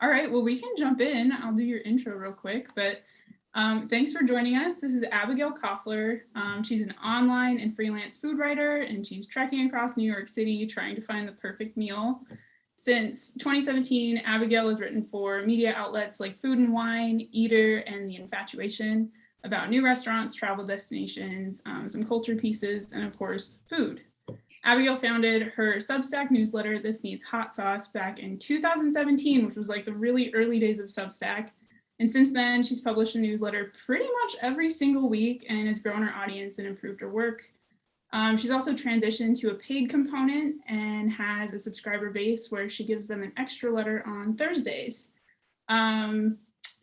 All right, well, we can jump in. I'll do your intro real quick, but thanks for joining us. This is Abigail Koffler. She's an online and freelance food writer, and she's trekking across New York City trying to find the perfect meal. Since 2017, Abigail has written for media outlets like Food and Wine, Eater, and The Infatuation about new restaurants, travel destinations, some culture pieces, and of course, food. Abigail founded her Substack newsletter, This Needs Hot Sauce, back in 2017, which was like the really early days of Substack. And since then, she's published a newsletter pretty much every single week and has grown her audience and improved her work. She's also transitioned to a paid component and has a subscriber base where she gives them an extra letter on Thursdays.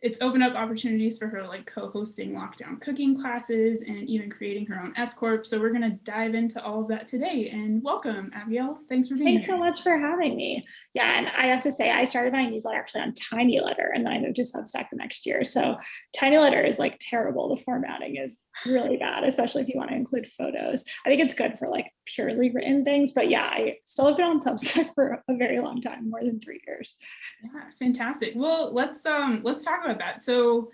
It's opened up opportunities for her, like co-hosting lockdown cooking classes and even creating her own SCorp. So we're going to dive into all of that today. And welcome, Abigail. Thanks for being here. Thanks so much for having me. Yeah, and I have to say, I started my newsletter actually on TinyLetter, and then I moved to Substack the next year. So TinyLetter is like terrible. The formatting is really bad, especially if you want to include photos. I think it's good for like purely written things, but yeah, I still have been on Substack for a very long time, more than 3 years. Yeah, fantastic. Well, let's talk about that. So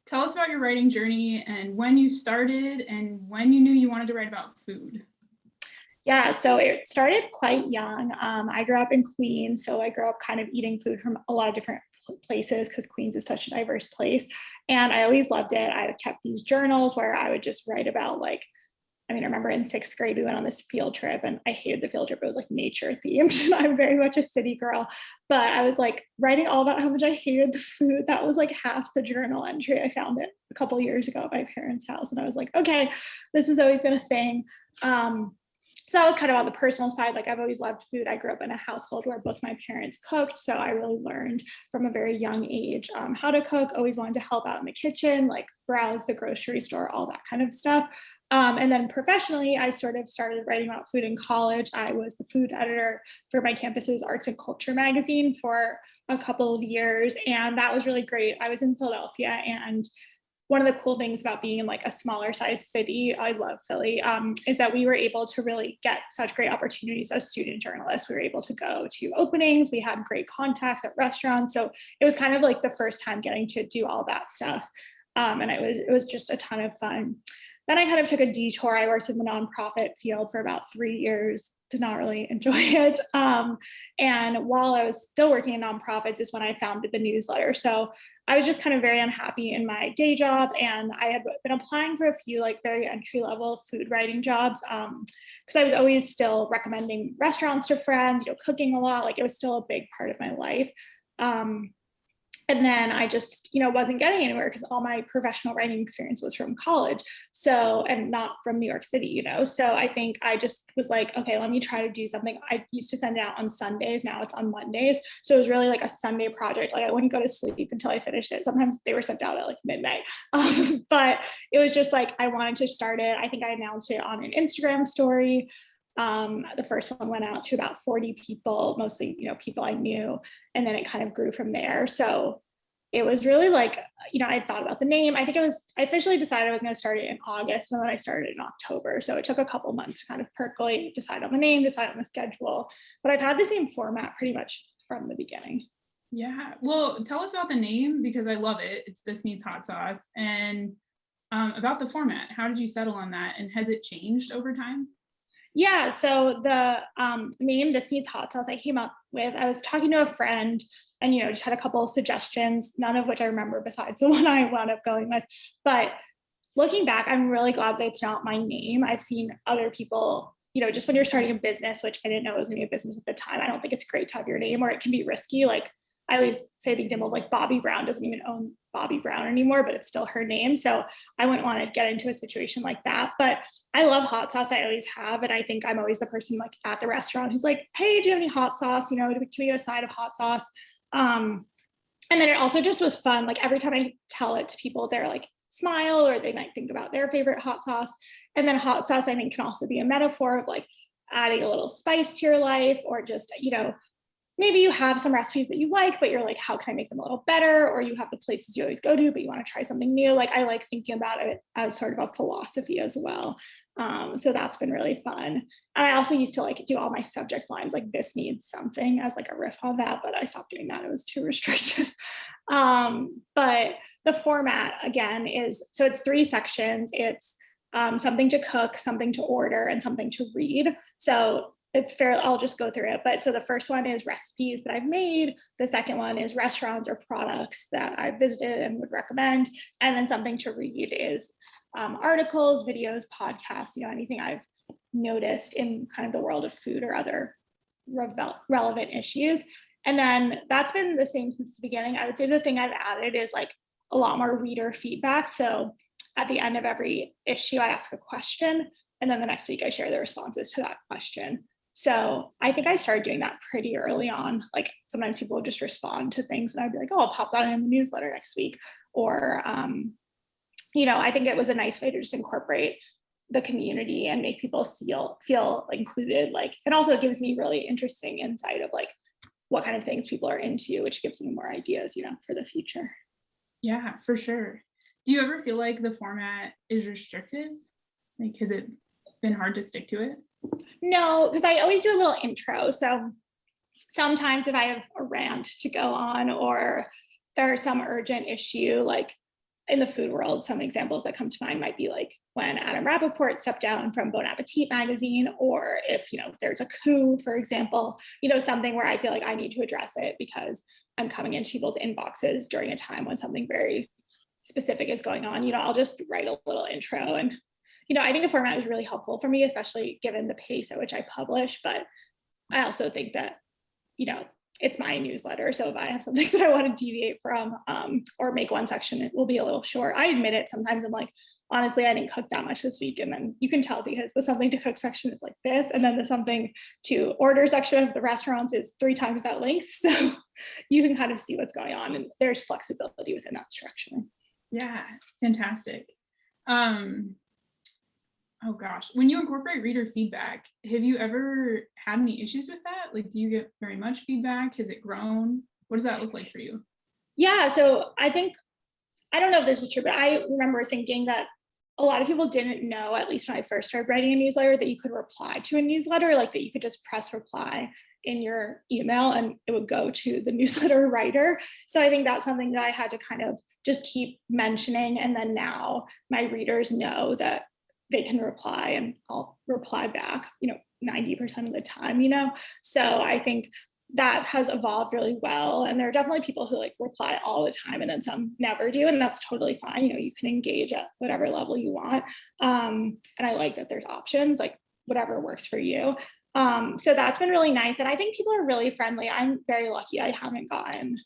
tell us about your writing journey and when you started and when you knew you wanted to write about food. Yeah, so it started quite young. I grew up in Queens, so I grew up kind of eating food from a lot of different places because Queens is such a diverse place. And I always loved it. I kept these journals where I would just write about I remember in 6th grade, we went on this field trip and I hated the field trip. It was like nature themed. I'm very much a city girl, but I was like writing all about how much I hated the food. That was like half the journal entry. I found it a couple of years ago at my parents' house. And I was like, okay, this has always been a thing. So that was kind of on the personal side. Like I've always loved food. I grew up in a household where both my parents cooked. So I really learned from a very young age how to cook, always wanted to help out in the kitchen, like browse the grocery store, all that kind of stuff. And then professionally, I sort of started writing about food in college. I was the food editor for my campus's arts and culture magazine for a couple of years. And that was really great. I was in Philadelphia, and one of the cool things about being in like a smaller size city, I love Philly, is that we were able to really get such great opportunities as student journalists. We were able to go to openings. We had great contacts at restaurants. So it was kind of like the first time getting to do all that stuff. And it was just a ton of fun. Then I kind of took a detour. I worked in the nonprofit field for about 3 years, did not really enjoy it. And while I was still working in nonprofits is when I founded the newsletter. So I was just kind of very unhappy in my day job. And I had been applying for a few like very entry level food writing jobs because I was always still recommending restaurants to friends, cooking a lot. Like it was still a big part of my life. And then I just, wasn't getting anywhere because all my professional writing experience was from college. So, and not from New York City, So I think I just was like, okay, let me try to do something. I used to send it out on Sundays. Now it's on Mondays. So it was really like a Sunday project. Like I wouldn't go to sleep until I finished it. Sometimes they were sent out at like midnight. But it was just like, I wanted to start it. I think I announced it on an Instagram story. The first one went out to about 40 people, mostly, people I knew, and then it kind of grew from there. So it was really like, I thought about the name. I officially decided I was going to start it in August, and then I started in October. So it took a couple months to kind of percolate, decide on the name, decide on the schedule, but I've had the same format pretty much from the beginning. Yeah, well, tell us about the name because I love it. It's This Needs Hot Sauce. And about the format, how did you settle on that? And has it changed over time? Yeah, so the name This Needs Hot Sauce I came up with, I was talking to a friend and, just had a couple of suggestions, none of which I remember besides the one I wound up going with. But looking back, I'm really glad that it's not my name. I've seen other people, just when you're starting a business, which I didn't know it was going to be a business at the time, I don't think it's great to have your name, or it can be risky. Like I always say the example of like Bobbi Brown doesn't even own Bobbi Brown anymore, but it's still her name. So I wouldn't want to get into a situation like that. But I love hot sauce. I always have. And I think I'm always the person like at the restaurant who's like, hey, do you have any hot sauce? Can we get a side of hot sauce? And then it also just was fun. Like every time I tell it to people, they're like smile, or they might think about their favorite hot sauce. And then hot sauce, I think, can also be a metaphor of like adding a little spice to your life, or just, maybe you have some recipes that you like, but you're like, how can I make them a little better? Or you have the places you always go to, but you want to try something new. Like I like thinking about it as sort of a philosophy as well. So that's been really fun. And I also used to like do all my subject lines, like this needs something as like a riff on that, but I stopped doing that. It was too restricted. But the format again is, so it's 3 sections. It's something to cook, something to order, and something to read. So it's fair, I'll just go through it. But so the first one is recipes that I've made. The second one is restaurants or products that I've visited and would recommend. And then something to read is articles, videos, podcasts, anything I've noticed in kind of the world of food or other relevant issues. And then that's been the same since the beginning. I would say the thing I've added is like a lot more reader feedback. So at the end of every issue, I ask a question, and then the next week I share the responses to that question. So I think I started doing that pretty early on. Like sometimes people would just respond to things and I'd be like, oh, I'll pop that in the newsletter next week. Or, I think it was a nice way to just incorporate the community and make people feel included. Like, and also it gives me really interesting insight of like what kind of things people are into, which gives me more ideas, for the future. Yeah, for sure. Do you ever feel like the format is restrictive? Like, has it been hard to stick to it? No, because I always do a little intro. So sometimes if I have a rant to go on or there's some urgent issue, like in the food world, some examples that come to mind might be like when Adam Rappaport stepped down from Bon Appetit magazine, or if, there's a coup, for example, something where I feel like I need to address it because I'm coming into people's inboxes during a time when something very specific is going on, I'll just write a little intro. And, I think the format is really helpful for me, especially given the pace at which I publish. But I also think that, it's my newsletter. So if I have something that I want to deviate from or make one section, it will be a little short. I admit it. Sometimes I'm like, honestly, I didn't cook that much this week. And then you can tell because the something to cook section is like this. And then the something to order section of the restaurants is 3 times that length. So you can kind of see what's going on. And there's flexibility within that structure. Yeah, fantastic. Oh gosh, when you incorporate reader feedback, have you ever had any issues with that? Like, do you get very much feedback? Has it grown? What does that look like for you? Yeah, so I don't know if this is true, but I remember thinking that a lot of people didn't know, at least when I first started writing a newsletter, that you could reply to a newsletter, like that you could just press reply in your email and it would go to the newsletter writer. So I think that's something that I had to kind of just keep mentioning. And then now my readers know that they can reply and I'll reply back, 90% of the time, So I think that has evolved really well. And there are definitely people who like reply all the time and then some never do. And that's totally fine. You can engage at whatever level you want. And I like that there's options, like whatever works for you. So that's been really nice. And I think people are really friendly. I'm very lucky. I haven't gotten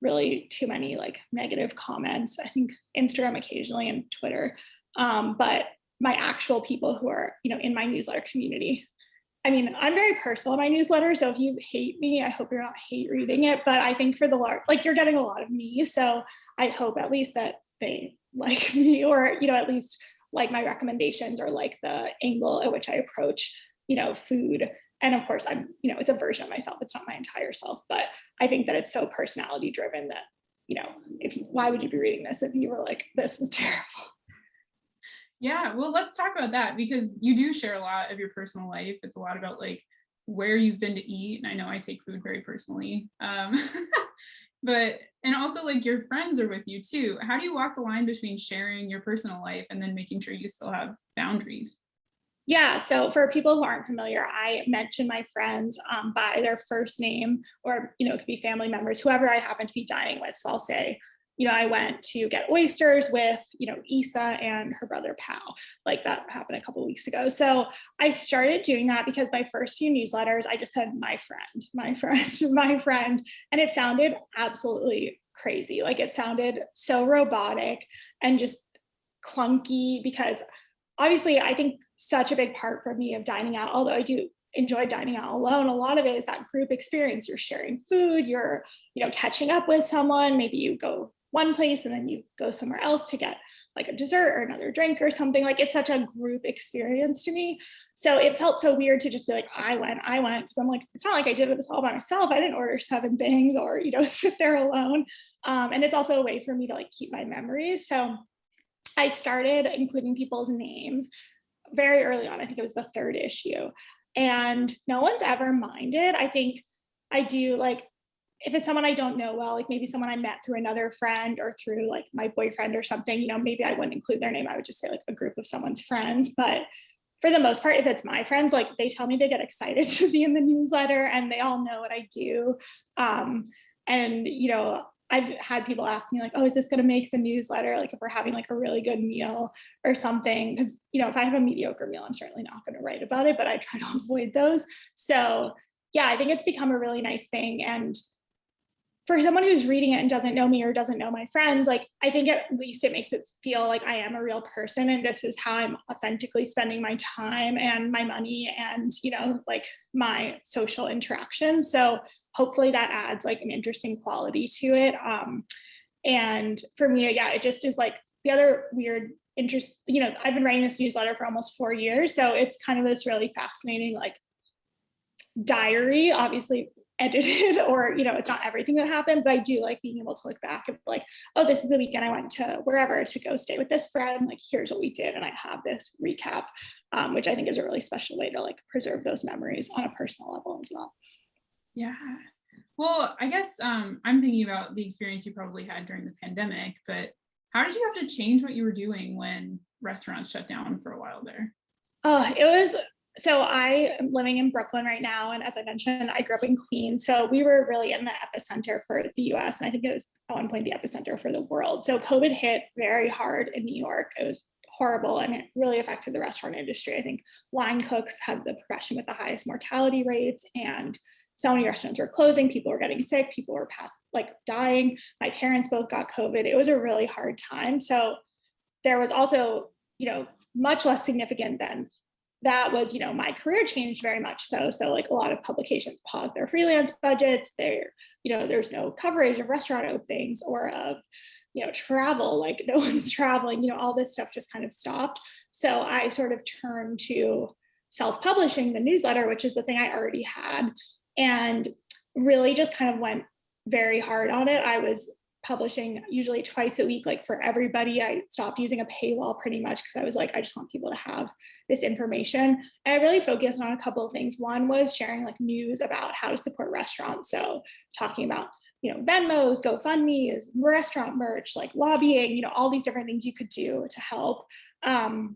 really too many like negative comments. I think Instagram occasionally and Twitter. But my actual people who are, in my newsletter community, I'm very personal in my newsletter. So if you hate me, I hope you're not hate reading it. But I think for the large, like you're getting a lot of me. So I hope at least that they like me or, at least like my recommendations or like the angle at which I approach, food. And of course, I'm, it's a version of myself. It's not my entire self. But I think that it's so personality driven that, why would you be reading this if you were like, this is terrible? Yeah, well, let's talk about that because you do share a lot of your personal life. It's a lot about like where you've been to eat. And I know I take food very personally. But, and also like your friends are with you too. How do you walk the line between sharing your personal life and then making sure you still have boundaries? Yeah, so for people who aren't familiar, I mention my friends by their first name or, it could be family members, whoever I happen to be dining with. So I'll say, I went to get oysters with, Isa and her brother Pal. Like that happened a couple of weeks ago. So I started doing that because my first few newsletters, I just said my friend, my friend, my friend. And it sounded absolutely crazy. Like it sounded so robotic and just clunky because obviously I think such a big part for me of dining out, although I do enjoy dining out alone, a lot of it is that group experience. You're sharing food, you're, catching up with someone, maybe you go one place and then you go somewhere else to get like a dessert or another drink or something. Like it's such a group experience to me. So it felt so weird to just be like, I went, because I'm like, it's not like I did this all by myself. I didn't order 7 things or, sit there alone. And it's also a way for me to like keep my memories. So I started including people's names very early on. I think it was the third issue. And no one's ever minded. I think I do, like, if it's someone I don't know well, like maybe someone I met through another friend or through like my boyfriend or something, you know, maybe I wouldn't include their name. I would just say like a group of someone's friends. But for the most part, if it's my friends, like they tell me they get excited to be in the newsletter and they all know what I do. And, you know, I've had people ask me like, oh, is this going to make the newsletter? Like if we're having like a really good meal or something, because, you know, if I have a mediocre meal, I'm certainly not going to write about it, but I try to avoid those. So yeah, I think it's become a really nice thing. And for someone who's reading it and doesn't know me or doesn't know my friends, like I think at least it makes it feel like I am a real person and this is how I'm authentically spending my time and my money and, you know, like my social interaction. So hopefully that adds like an interesting quality to it. And for me, yeah, it just is like the other weird interest, you know, I've been writing this newsletter for almost 4 years. So it's kind of this really fascinating, like diary, obviously edited, or, you know, it's not everything that happened, but I do like being able to look back and like, oh, this is the weekend I went to wherever to go stay with this friend, like here's what we did, and I have this recap, which I think is a really special way to like preserve those memories on a personal level as well. Yeah. Well, I guess I'm thinking about the experience you probably had during the pandemic, but how did you have to change what you were doing when restaurants shut down for a while there? Oh, it was, so I am living in Brooklyn right now. And as I mentioned, I grew up in Queens. So we were really in the epicenter for the US. And I think it was at one point the epicenter for the world. So COVID hit very hard in New York. It was horrible and it really affected the restaurant industry. I think line cooks had the profession with the highest mortality rates, and so many restaurants were closing. People were getting sick. People were dying. My parents both got COVID. It was a really hard time. So there was also, you know, much less significant than that was, you know, my career changed very much so. So like a lot of publications paused their freelance budgets. You know, there's no coverage of restaurant openings or of, you know, travel, like no one's traveling, you know, all this stuff just kind of stopped. So I sort of turned to self-publishing the newsletter, which is the thing I already had, and really just kind of went very hard on it. I was publishing usually twice a week, like for everybody. I stopped using a paywall pretty much because I was like, I just want people to have this information. And I really focused on a couple of things. One was sharing like news about how to support restaurants. So talking about, you know, Venmos, GoFundMe's, restaurant merch, like lobbying, you know, all these different things you could do to help. And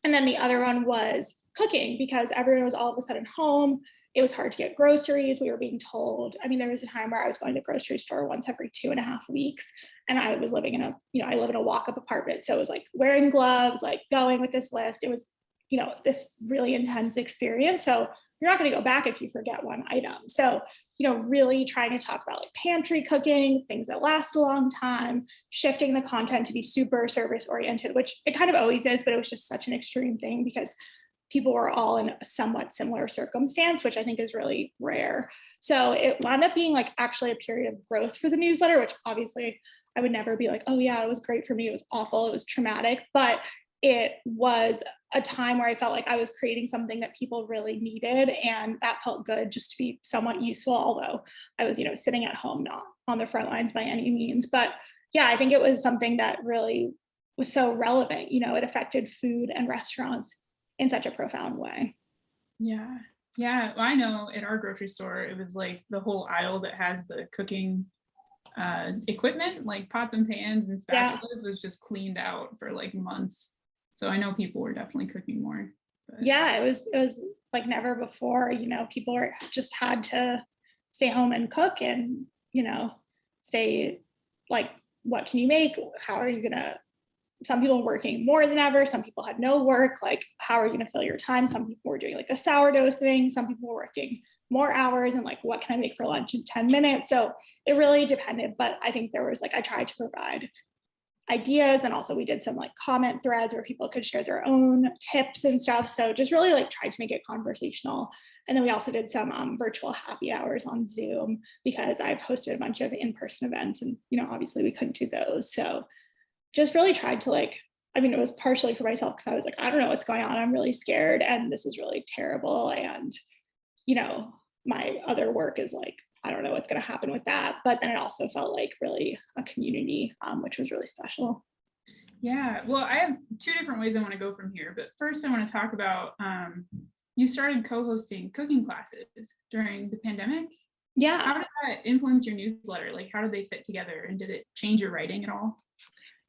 then the other one was cooking, because everyone was all of a sudden home. It was hard to get groceries. We were being told, I mean, there was a time where I was going to the grocery store once every 2.5 weeks, and I was living in a, you know, I live in a walk-up apartment. So it was like wearing gloves, like going with this list. It was, you know, this really intense experience. So you're not going to go back if you forget one item. So, you know, really trying to talk about like pantry cooking, things that last a long time, shifting the content to be super service oriented, which it kind of always is, but it was just such an extreme thing because people were all in a somewhat similar circumstance, which I think is really rare. So it wound up being like actually a period of growth for the newsletter, which obviously I would never be like, oh yeah, it was great for me. It was awful. It was traumatic, but it was a time where I felt like I was creating something that people really needed. And that felt good just to be somewhat useful, although I was, you know, sitting at home, not on the front lines by any means. But yeah, I think it was something that really was so relevant. You know, it affected food and restaurants in such a profound way. Yeah. Yeah. Well, I know at our grocery store, it was like the whole aisle that has the cooking equipment, like pots and pans and spatulas, was just cleaned out for like months. So I know people were definitely cooking more. But. Yeah, it was like never before. You know, people just had to stay home and cook, and, you know, stay like, what can you make? How are you gonna? Some people were working more than ever. Some people had no work. Like, how are you going to fill your time? Some people were doing like the sourdough thing. Some people were working more hours and like, what can I make for lunch in 10 minutes? So it really depended. But I think there was like, I tried to provide ideas. And also we did some like comment threads where people could share their own tips and stuff. So just really like tried to make it conversational. And then we also did some virtual happy hours on Zoom, because I've hosted a bunch of in-person events and, you know, obviously we couldn't do those. So just really tried to like, I mean, it was partially for myself because I was like, I don't know what's going on. I'm really scared and this is really terrible. And, you know, my other work is like, I don't know what's going to happen with that. But then it also felt like really a community, which was really special. Yeah, well, I have two different ways I want to go from here. But first, I want to talk about you started co-hosting cooking classes during the pandemic. Yeah. How did that influence your newsletter? Like, how did they fit together, and did it change your writing at all?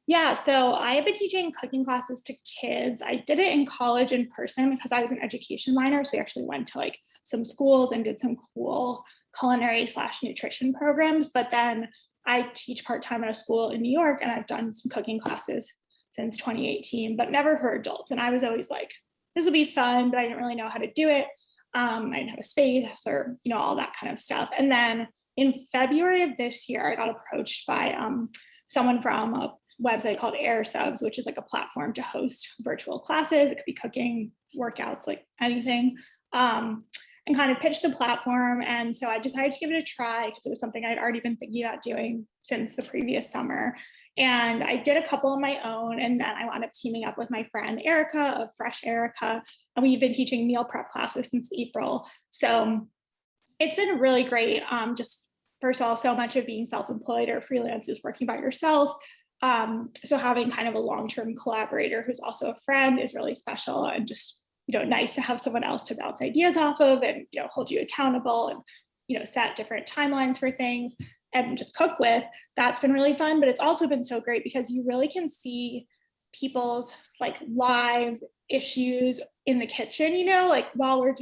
Yeah, so I have been teaching cooking classes to kids. I did it in college in person because I was an education minor. So we actually went to like some schools and did some cool culinary slash nutrition programs. But then I teach part-time at a school in New York, and I've done some cooking classes since 2018, but never for adults. And I was always like, this would be fun, but I didn't really know how to do it. I didn't have a space or, all that kind of stuff. And then in February of this year, I got approached by someone from a website called Air Subs, which is like a platform to host virtual classes. It could be cooking, workouts, like anything, and kind of pitched the platform. And so I decided to give it a try because it was something I'd already been thinking about doing since the previous summer. And I did a couple on my own, and then I wound up teaming up with my friend Erica of Fresh Erica, and we've been teaching meal prep classes since April. So it's been really great. Just first of all, so much of being self-employed or freelance is working by yourself. So having kind of a long-term collaborator who's also a friend is really special, and just, nice to have someone else to bounce ideas off of and, hold you accountable and, set different timelines for things and just cook with. That's been really fun, but it's also been so great because you really can see people's like live issues in the kitchen, like while we're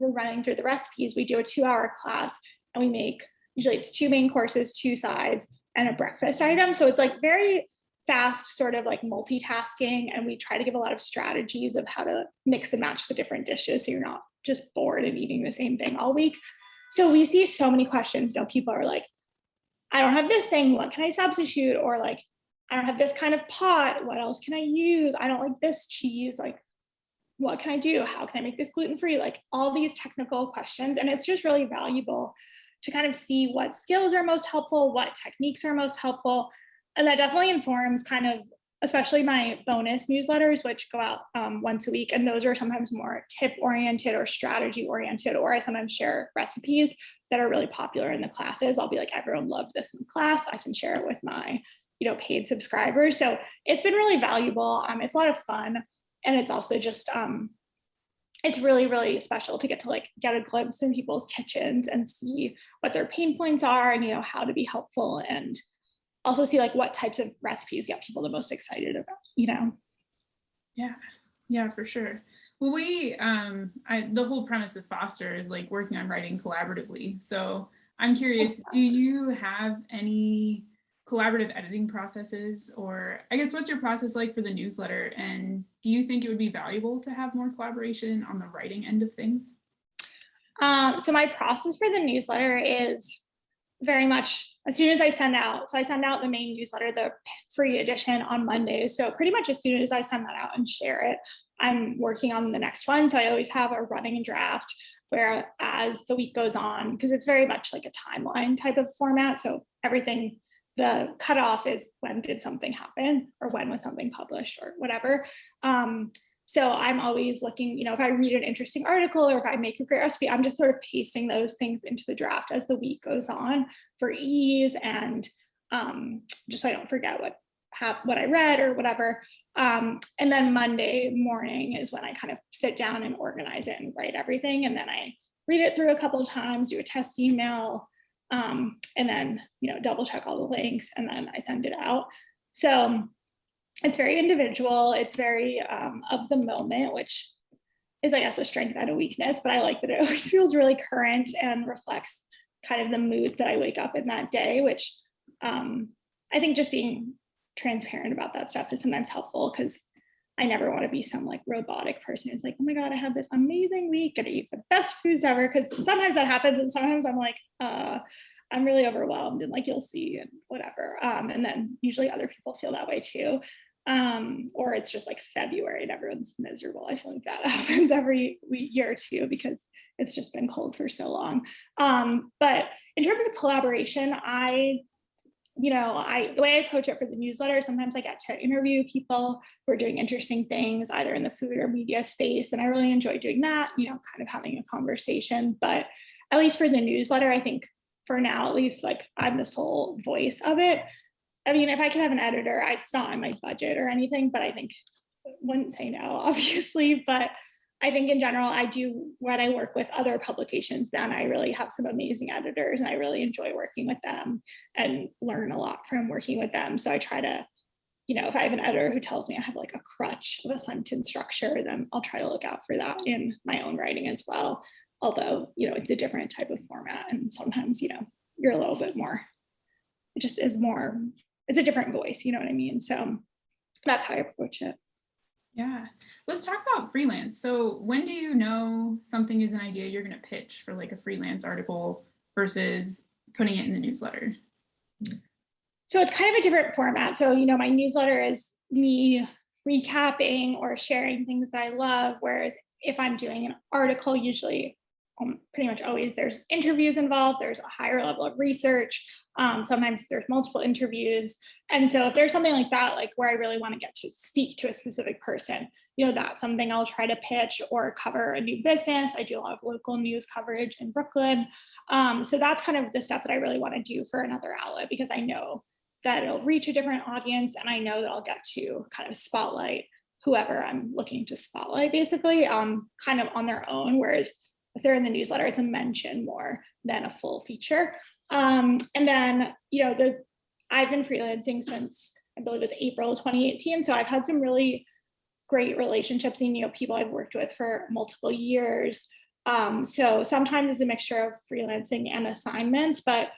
running through the recipes, we do a 2-hour class and we make, usually it's 2 main courses, 2 sides, and a breakfast item. So it's like very fast, sort of like multitasking. And we try to give a lot of strategies of how to mix and match the different dishes so you're not just bored and eating the same thing all week. So we see so many questions. People are like, I don't have this thing, what can I substitute? Or like, I don't have this kind of pot, what else can I use? I don't like this cheese, like, what can I do? How can I make this gluten-free? Like all these technical questions. And it's just really valuable to kind of see what skills are most helpful, what techniques are most helpful. And that definitely informs kind of, especially my bonus newsletters, which go out once a week. And those are sometimes more tip oriented or strategy oriented, or I sometimes share recipes that are really popular in the classes. I'll be like, everyone loved this in class. I can share it with my, paid subscribers. So it's been really valuable. It's a lot of fun. And it's also just, it's really, really special to get a glimpse in people's kitchens and see what their pain points are and, how to be helpful, and also see like what types of recipes get people the most excited about. Yeah, for sure. Well, the whole premise of Foster is like working on writing collaboratively. So I'm curious, do you have any collaborative editing processes, or I guess what's your process like for the newsletter? And do you think it would be valuable to have more collaboration on the writing end of things? So my process for the newsletter is very much as soon as I send out. So I send out the main newsletter, the free edition, on Mondays. So pretty much as soon as I send that out and share it, I'm working on the next one. So I always have a running draft where as the week goes on, because it's very much like a timeline type of format. So everything, the cutoff is when did something happen or when was something published or whatever. So I'm always looking, if I read an interesting article or if I make a great recipe, I'm just sort of pasting those things into the draft as the week goes on for ease, and just so I don't forget what I read or whatever. And then Monday morning is when I kind of sit down and organize it and write everything. And then I read it through a couple of times, do a test email, and then, double check all the links, and then I send it out. So it's very individual. It's very of the moment, which is, I guess, a strength and a weakness, but I like that it always feels really current and reflects kind of the mood that I wake up in that day, which I think just being transparent about that stuff is sometimes helpful, because I never want to be some like robotic person who's like, oh my God, I had this amazing week and I eat the best foods ever. Because sometimes that happens. And sometimes I'm like, I'm really overwhelmed, and like, you'll see, and whatever. And then usually other people feel that way too. Or it's just like February and everyone's miserable. I feel like that happens every year too, because it's just been cold for so long. But in terms of collaboration, the way I approach it for the newsletter, sometimes I get to interview people who are doing interesting things either in the food or media space. And I really enjoy doing that, kind of having a conversation. But at least for the newsletter, I think for now, at least, like, I'm the sole voice of it. I mean, if I could have an editor, it's not on my budget or anything, but I think wouldn't say no, obviously. But I think in general, I do, when I work with other publications, then I really have some amazing editors and I really enjoy working with them and learn a lot from working with them. So I try to, if I have an editor who tells me I have like a crutch of a sentence structure, then I'll try to look out for that in my own writing as well. Although, it's a different type of format. And sometimes, you're a little bit more, it just is more, it's a different voice, you know what I mean? So that's how I approach it. Yeah. Let's talk about freelance. So when do you know something is an idea you're going to pitch for like a freelance article versus putting it in the newsletter? So it's kind of a different format. So, my newsletter is me recapping or sharing things that I love. Whereas if I'm doing an article, usually pretty much always there's interviews involved, there's a higher level of research. Sometimes there's multiple interviews. And so if there's something like that, like where I really want to get to speak to a specific person, that's something I'll try to pitch or cover a new business. I do a lot of local news coverage in Brooklyn. So that's kind of the stuff that I really want to do for another outlet, because I know that it'll reach a different audience. And I know that I'll get to kind of spotlight whoever I'm looking to spotlight, basically, kind of on their own. Whereas if they're in the newsletter, it's a mention more than a full feature. And then, I've been freelancing since I believe it was April 2018. So I've had some really great relationships and, people I've worked with for multiple years. So sometimes it's a mixture of freelancing and assignments, but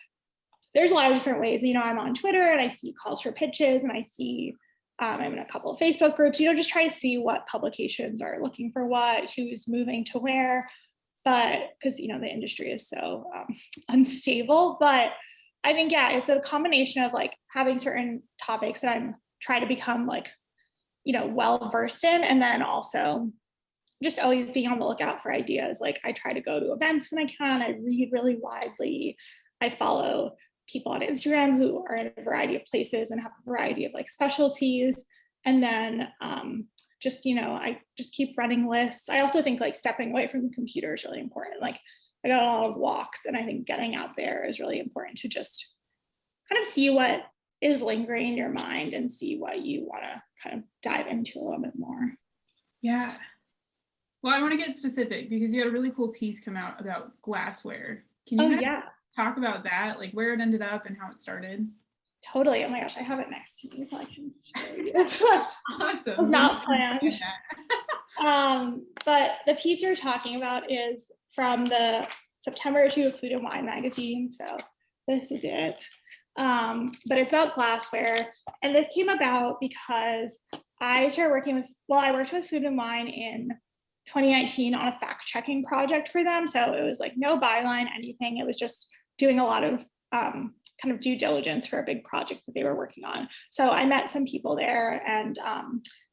there's a lot of different ways. I'm on Twitter and I see calls for pitches, and I see I'm in a couple of Facebook groups, just try to see what publications are looking for what, who's moving to where. But because, the industry is so unstable. But I think, yeah, it's a combination of like having certain topics that I'm trying to become like, well versed in. And then also just always being on the lookout for ideas. Like I try to go to events when I can. I read really widely. I follow people on Instagram who are in a variety of places and have a variety of like specialties. And then I just keep running lists. I also think like stepping away from the computer is really important. Like I got a lot of walks, and I think getting out there is really important to just kind of see what is lingering in your mind and see what you want to kind of dive into a little bit more. Yeah. Well, I want to get specific because you had a really cool piece come out about glassware. Can you talk about that, like where it ended up and how it started? Totally. Oh my gosh, I have it next to me so I can show you. It's awesome. Not planned. But the piece you're talking about is from the September issue of Food and Wine magazine. So this is it. But it's about glassware. And this came about because I started working I worked with Food and Wine in 2019 on a fact-checking project for them. So it was like no byline, anything. It was just doing a lot of kind of due diligence for a big project that they were working on. So I met some people there, and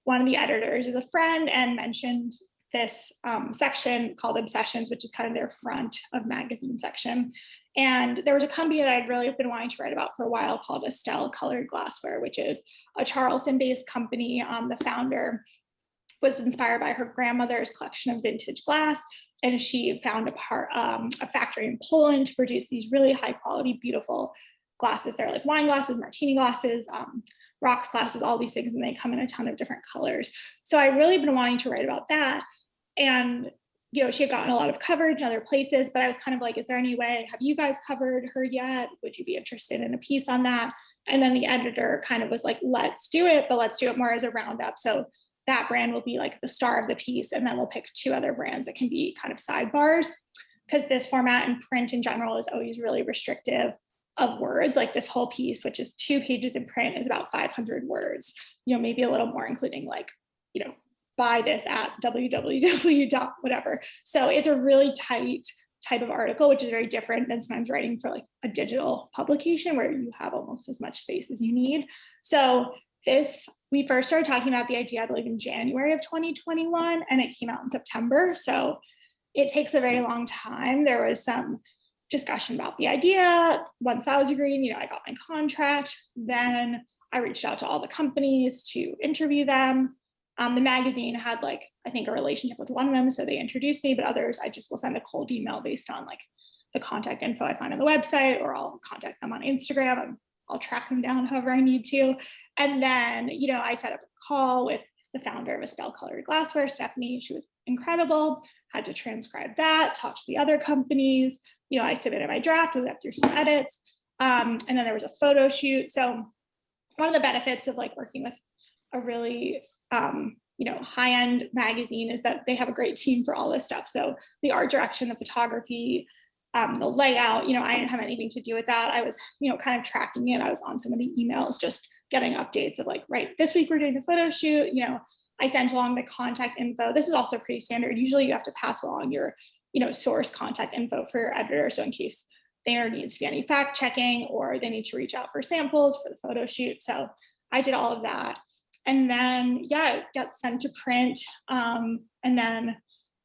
one of the editors is a friend and mentioned this section called Obsessions, which is kind of their front of magazine section. And there was a company that I'd really been wanting to write about for a while called Estelle Colored Glassware, which is a Charleston-based company. The founder was inspired by her grandmother's collection of vintage glass, and she found a factory in Poland to produce these really high quality, beautiful glasses. They're like wine glasses, martini glasses, rocks glasses, all these things, and they come in a ton of different colors. So I really been wanting to write about that. And, she had gotten a lot of coverage in other places, but I was kind of like, is there any way, have you guys covered her yet? Would you be interested in a piece on that? And then the editor kind of was like, let's do it, but let's do it more as a roundup. So that brand will be like the star of the piece. And then we'll pick 2 other brands that can be kind of sidebars, because this format in print in general is always really restrictive of words. Like this whole piece, which is 2 pages in print, is about 500 words, maybe a little more, including like, buy this at www. whatever. So it's a really tight type of article, which is very different than sometimes writing for like a digital publication where you have almost as much space as you need. So we first started talking about the idea, I believe, in January of 2021, and it came out in September. So it takes a very long time. There was some discussion about the idea. Once that was agreed, I got my contract. Then I reached out to all the companies to interview them. The magazine had I think a relationship with one of them, so they introduced me, but others I just will send a cold email based on the contact info I find on the website, or I'll contact them on Instagram. I'm I'll track them down however I need to. And then, I set up a call with the founder of Estelle Colored Glassware, Stephanie. She was incredible. Had to transcribe that, talk to the other companies. I submitted my draft, we went through some edits. And then there was a photo shoot. So one of the benefits of like working with a really, high-end magazine is that they have a great team for all this stuff. So the art direction, the photography, the layout, I didn't have anything to do with that. I was, kind of tracking it. I was on some of the emails, just getting updates of like, right, this week we're doing the photo shoot. I sent along the contact info. This is also pretty standard. Usually you have to pass along your, source contact info for your editor. So in case there needs to be any fact checking or they need to reach out for samples for the photo shoot. So I did all of that. And then, it got sent to print. And then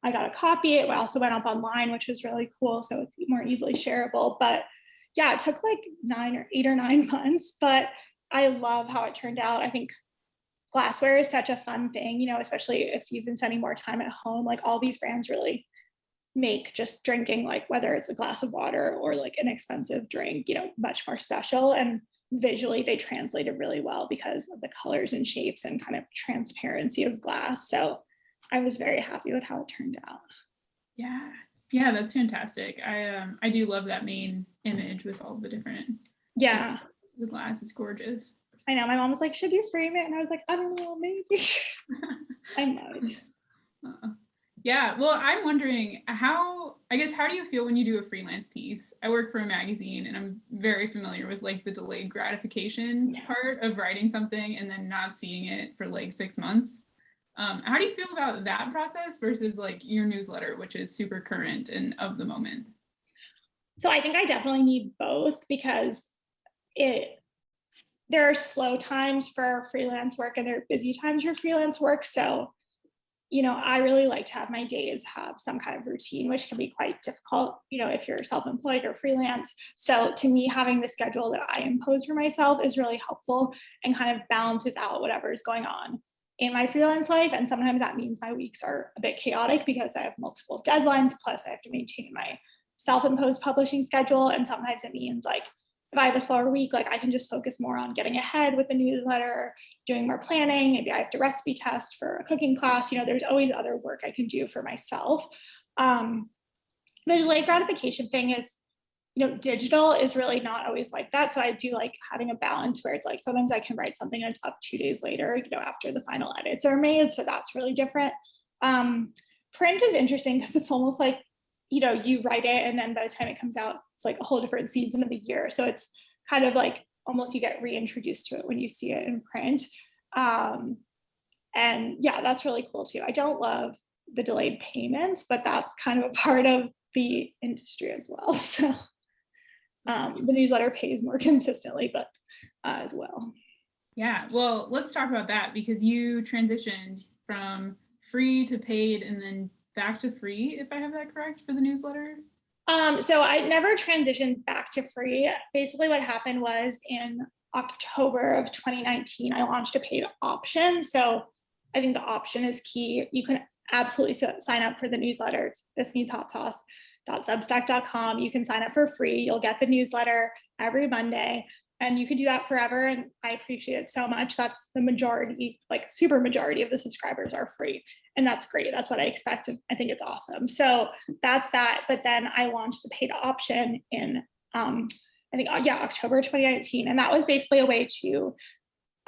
I got a copy. It also went up online, which was really cool. So it's more easily shareable. But it took like 8 or 9 months, but I love how it turned out. I think glassware is such a fun thing, especially if you've been spending more time at home. Like all these brands really make just drinking, like whether it's a glass of water or like an expensive drink, much more special. And visually they translated really well because of the colors and shapes and kind of transparency of glass. So I was very happy with how it turned out. Yeah, that's fantastic. I do love that main image with all the different the glass. It's gorgeous. I know. My mom was like, should you frame it? And I was like, I don't know, maybe. I might. Yeah, well, I'm wondering how do you feel when you do a freelance piece? I work for a magazine and I'm very familiar with like the delayed gratification part of writing something and then not seeing it for like 6 months. How do you feel about that process versus like your newsletter, which is super current and of the moment? So I think I definitely need both because there are slow times for freelance work and there are busy times for freelance work. So, I really like to have my days have some kind of routine, which can be quite difficult, if you're self-employed or freelance. So to me, having the schedule that I impose for myself is really helpful and kind of balances out whatever is going on in my freelance life. And sometimes that means my weeks are a bit chaotic because I have multiple deadlines, plus I have to maintain my self-imposed publishing schedule. And sometimes it means like, if I have a slower week, like I can just focus more on getting ahead with the newsletter, doing more planning. Maybe I have to recipe test for a cooking class. There's always other work I can do for myself. The delayed gratification thing is, digital is really not always like that. So I do like having a balance where it's like, sometimes I can write something and it's up 2 days later, after the final edits are made. So that's really different. Print is interesting because it's almost like, you write it and then by the time it comes out, it's like a whole different season of the year. So it's kind of like almost you get reintroduced to it when you see it in print. And that's really cool too. I don't love the delayed payments, but that's kind of a part of the industry as well. So the newsletter pays more consistently, but as well. Yeah, well, let's talk about that because you transitioned from free to paid and then back to free, if I have that correct, for the newsletter? So I never transitioned back to free. Basically what happened was in October of 2019, I launched a paid option. So I think the option is key. You can absolutely sign up for the newsletter. It's thisneedshot sauce.substack.com. You can sign up for free. You'll get the newsletter every Monday. And you can do that forever. And I appreciate it so much. That's the majority, like super majority of the subscribers are free. And that's great. That's what I expected. I think it's awesome. So that's that. But then I launched the paid option in, October 2019. And that was basically a way to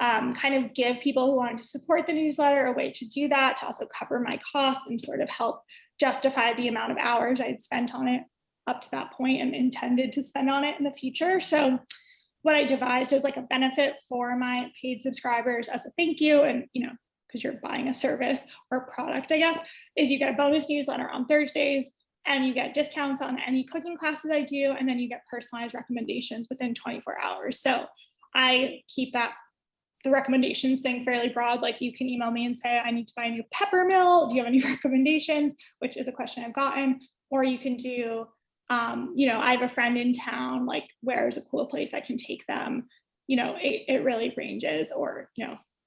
kind of give people who wanted to support the newsletter a way to do that, to also cover my costs and sort of help justify the amount of hours I'd spent on it up to that point and intended to spend on it in the future. So what I devised is like a benefit for my paid subscribers as a thank you. And, because you're buying a service or product, I guess, is you get a bonus newsletter on Thursdays and you get discounts on any cooking classes I do. And then you get personalized recommendations within 24 hours. So I keep the recommendations thing fairly broad. Like you can email me and say, I need to buy a new pepper mill. Do you have any recommendations? Which is a question I've gotten. Or you can do, I have a friend in town, like where's a cool place I can take them? It really ranges. Or,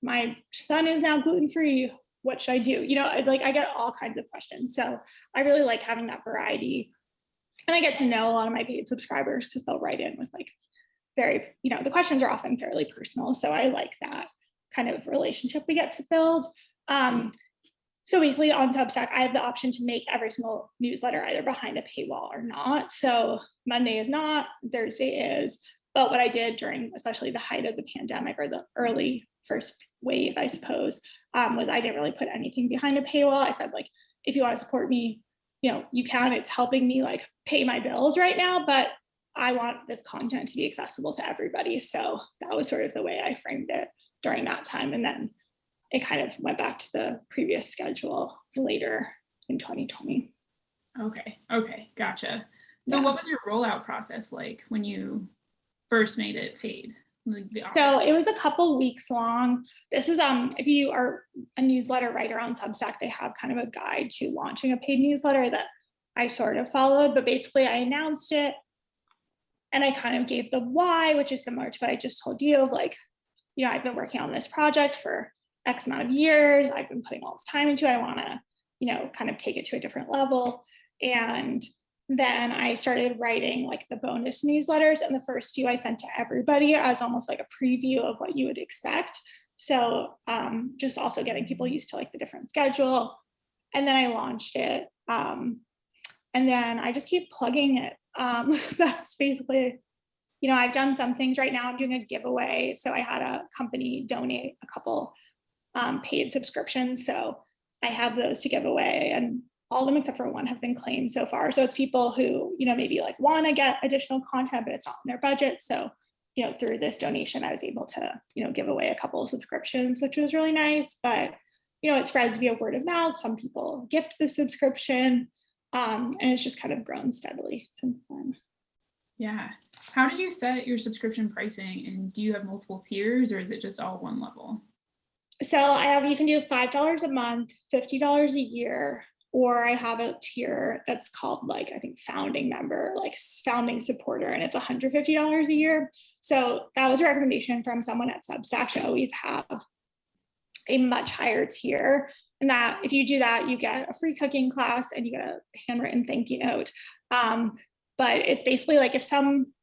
my son is now gluten-free. What should I do? I get all kinds of questions. So I really like having that variety. And I get to know a lot of my paid subscribers because they'll write in with like very, the questions are often fairly personal. So I like that kind of relationship we get to build. So basically on Substack, I have the option to make every single newsletter either behind a paywall or not. So Monday is not, Thursday is. But what I did during, especially the height of the pandemic or the early first wave, I suppose, was I didn't really put anything behind a paywall. I said, like, if you want to support me, you can. It's helping me like pay my bills right now, but I want this content to be accessible to everybody. So that was sort of the way I framed it during that time. And then it kind of went back to the previous schedule later in 2020. Okay, gotcha. So what was your rollout process like when you first made it paid? So it was a couple weeks long. This is if you are a newsletter writer on Substack, they have kind of a guide to launching a paid newsletter that I sort of followed, but basically I announced it and I kind of gave the why, which is similar to what I just told you of like, I've been working on this project for X amount of years. I've been putting all this time into it. I want to, kind of take it to a different level. And then I started writing like the bonus newsletters, and the first few I sent to everybody as almost like a preview of what you would expect. So just also getting people used to like the different schedule. And then I launched it. And then I just keep plugging it. That's basically, I've done some things. Right now I'm doing a giveaway. So I had a company donate a couple paid subscriptions. So I have those to give away, and all of them except for one have been claimed so far. So it's people who, maybe like want to get additional content, but it's not in their budget. So, through this donation, I was able to, give away a couple of subscriptions, which was really nice. But, it spreads via word of mouth. Some people gift the subscription, and it's just kind of grown steadily since then. Yeah. How did you set your subscription pricing, and do you have multiple tiers, or is it just all one level? So you can do $5 a month, $50 a year, or I have a tier that's called like, I think founding member, like founding supporter, and it's $150 a year. So that was a recommendation from someone at Substack to always have a much higher tier. And that if you do that, you get a free cooking class and you get a handwritten thank you note. But it's basically like if some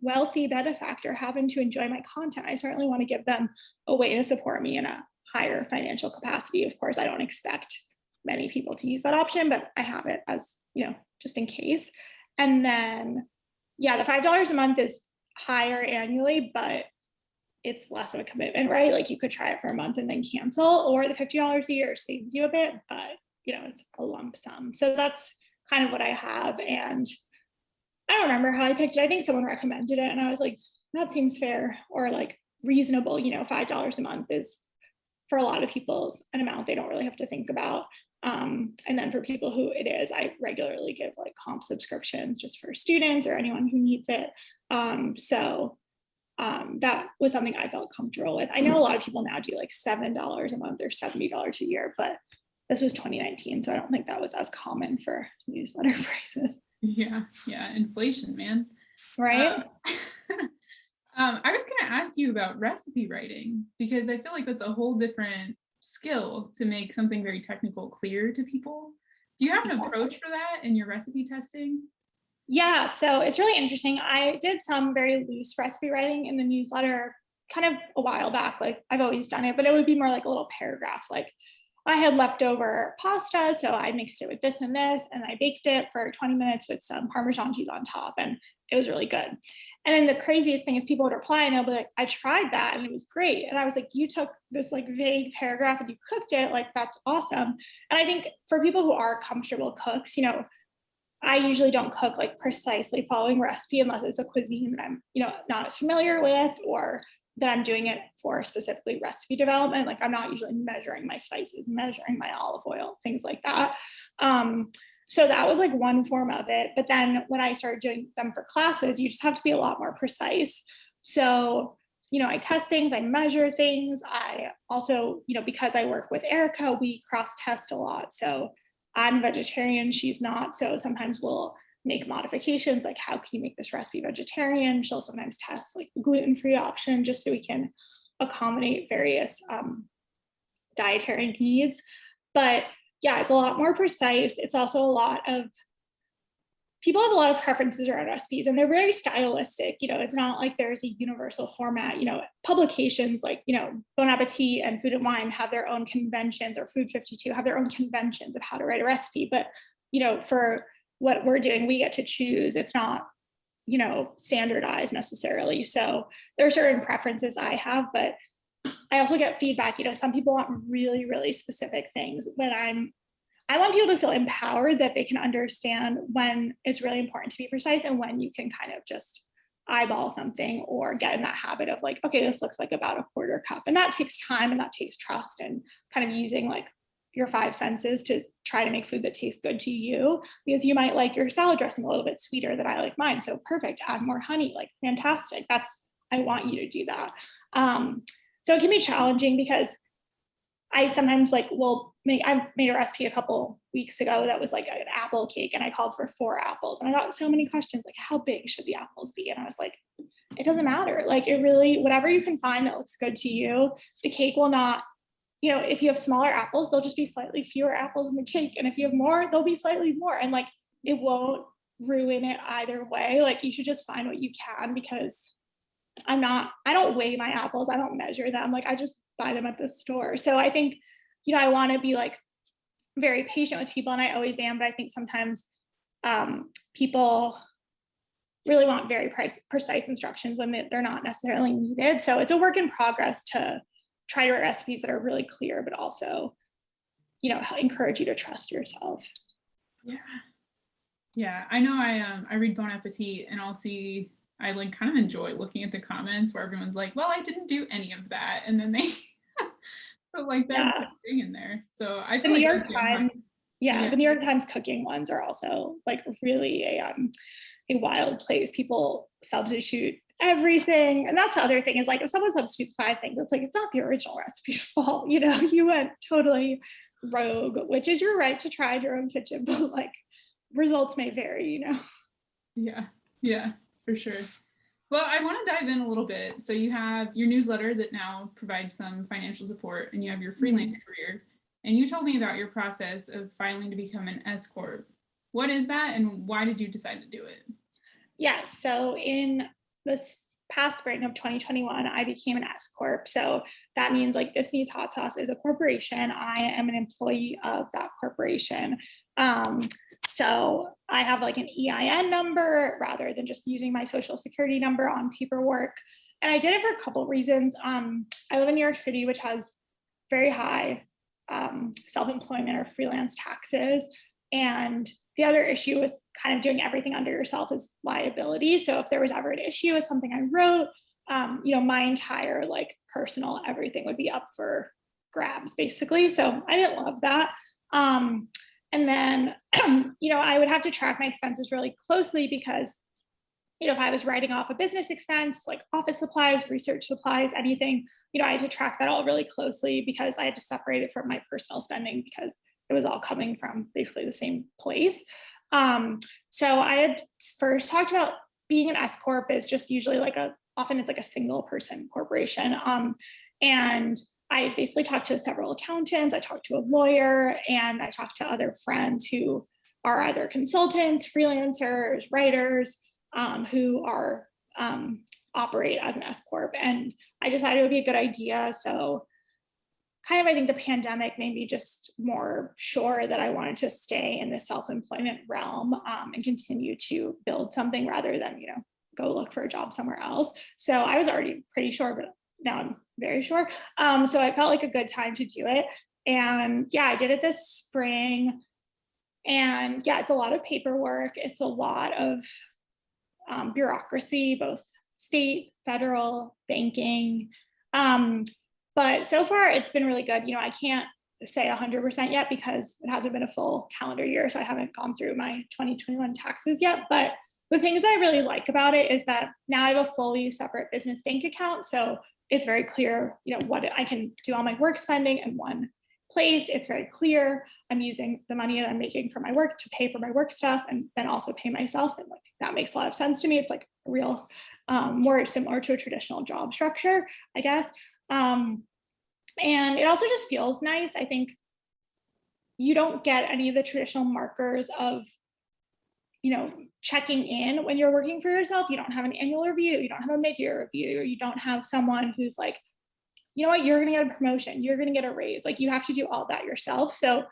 wealthy benefactor happened to enjoy my content, I certainly want to give them a way to support me in a higher financial capacity. Of course, I don't expect many people to use that option, but I have it as, just in case. And then, the $5 a month is higher annually, but it's less of a commitment, right? Like you could try it for a month and then cancel, or the $50 a year saves you a bit, but it's a lump sum. So that's kind of what I have. And I don't remember how I picked it. I think someone recommended it and I was like, that seems fair or like reasonable. $5 a month is for a lot of people's an amount they don't really have to think about. And then for people who it is, I regularly give like comp subscriptions just for students or anyone who needs it. So that was something I felt comfortable with. I know a lot of people now do like $7 a month or $70 a year, but this was 2019. So I don't think that was as common for newsletter prices. Yeah. Inflation, man. Right. I was going to ask you about recipe writing, because I feel like that's a whole different skill to make something very technical clear to people. Do you have an approach for that in your recipe testing? Yeah, so it's really interesting. I did some very loose recipe writing in the newsletter kind of a while back. Like I've always done it, but it would be more like a little paragraph. Like I had leftover pasta, so I mixed it with this and this, and I baked it for 20 minutes with some Parmesan cheese on top, and it was really good. And then the craziest thing is people would reply and they'll be like, I tried that and it was great. And I was like, you took this like vague paragraph and you cooked it, like that's awesome. And I think for people who are comfortable cooks, I usually don't cook like precisely following recipe unless it's a cuisine that I'm, not as familiar with, or that I'm doing it for specifically recipe development. Like I'm not usually measuring my spices, measuring my olive oil, things like that. So that was like one form of it. But then when I started doing them for classes, you just have to be a lot more precise. So, I test things, I measure things. I also, because I work with Erica, we cross-test a lot. So I'm vegetarian, she's not. So sometimes we'll make modifications, like how can you make this recipe vegetarian? She'll sometimes test like the gluten-free option just so we can accommodate various dietary needs. But yeah, it's a lot more precise. It's also a lot of people have a lot of preferences around recipes, and they're very stylistic. It's not like there's a universal format. Publications like, Bon Appetit and Food and Wine have their own conventions, or Food 52 have their own conventions of how to write a recipe. But, for what we're doing, we get to choose. It's not, standardized necessarily. So there are certain preferences I have, but I also get feedback. Some people want really, really specific things. I want people to feel empowered, that they can understand when it's really important to be precise and when you can kind of just eyeball something or get in that habit of like, okay, this looks like about a quarter cup. And that takes time, and that takes trust, and kind of using like your 5 senses to try to make food that tastes good to you, because you might like your salad dressing a little bit sweeter than I like mine. So perfect, add more honey, like fantastic. I want you to do that. So it can be challenging, because I sometimes I made a recipe a couple weeks ago that was like an apple cake, and I called for 4 apples, and I got so many questions like, how big should the apples be? And I was like, it doesn't matter. Like, it really, whatever you can find that looks good to you. The cake will not, if you have smaller apples, there'll just be slightly fewer apples in the cake. And if you have more, there'll be slightly more. And like, it won't ruin it either way. Like, you should just find what you can, because I don't weigh my apples. I don't measure them. Like, I just buy them at the store. So I think, I want to be like very patient with people, and I always am, but I think sometimes people really want very precise instructions when they're not necessarily needed. So it's a work in progress to try to write recipes that are really clear, but also, encourage you to trust yourself. Yeah. I know I read Bon Appetit, and I like kind of enjoy looking at the comments where everyone's like, well, I didn't do any of that. And then they put like that thing in there. So I feel the New like York Times, the New York Times cooking ones are also like really a wild place. People substitute everything. And that's the other thing, is like, if someone substitutes 5 things, it's like, it's not the original recipe's fault. You went totally rogue, which is your right to try in your own kitchen, but like, results may vary, Yeah, for sure. Well, I want to dive in a little bit. So you have your newsletter that now provides some financial support, and you have your freelance career. And you told me about your process of filing to become an SCorp. What is that, and why did you decide to do it? Yeah, so in this past spring of 2021, I became an SCorp. So that means like This Needs Hot Sauce is a corporation. I am an employee of that corporation. So I have like an EIN number rather than just using my social security number on paperwork. And I did it for a couple of reasons. I live in New York City, which has very high self-employment or freelance taxes. And the other issue with kind of doing everything under yourself is liability. So if there was ever an issue with something I wrote, my entire like personal everything would be up for grabs, basically. So I didn't love that. And then, I would have to track my expenses really closely, because, if I was writing off a business expense, like office supplies, research supplies, anything, I had to track that all really closely, because I had to separate it from my personal spending, because it was all coming from basically the same place. So I had first talked about being an S-Corp is just usually often it's like a single person corporation. And I basically talked to several accountants, I talked to a lawyer, and I talked to other friends who are either consultants, freelancers, writers, who are operate as an S-Corp. And I decided it would be a good idea. So kind of, I think the pandemic made me just more sure that I wanted to stay in the self-employment realm and continue to build something rather than, go look for a job somewhere else. So I was already pretty sure, but now I'm very sure. So I felt like a good time to do it. And yeah, I did it this spring. And yeah, it's a lot of paperwork. It's a lot of bureaucracy, both state, federal, banking. But so far it's been really good. I can't say 100% yet, because it hasn't been a full calendar year. So I haven't gone through my 2021 taxes yet. But the things I really like about it is that now I have a fully separate business bank account. So it's very clear, what I can do all my work spending in one place. It's very clear. I'm using the money that I'm making for my work to pay for my work stuff, and then also pay myself. And like, that makes a lot of sense to me. It's like a real, more similar to a traditional job structure, I guess. And it also just feels nice. I think you don't get any of the traditional markers of, checking in when you're working for yourself. You don't have an annual review, you don't have a mid-year review, or you don't have someone who's like, you know what, you're going to get a promotion, you're going to get a raise. Like you have to do all that yourself. So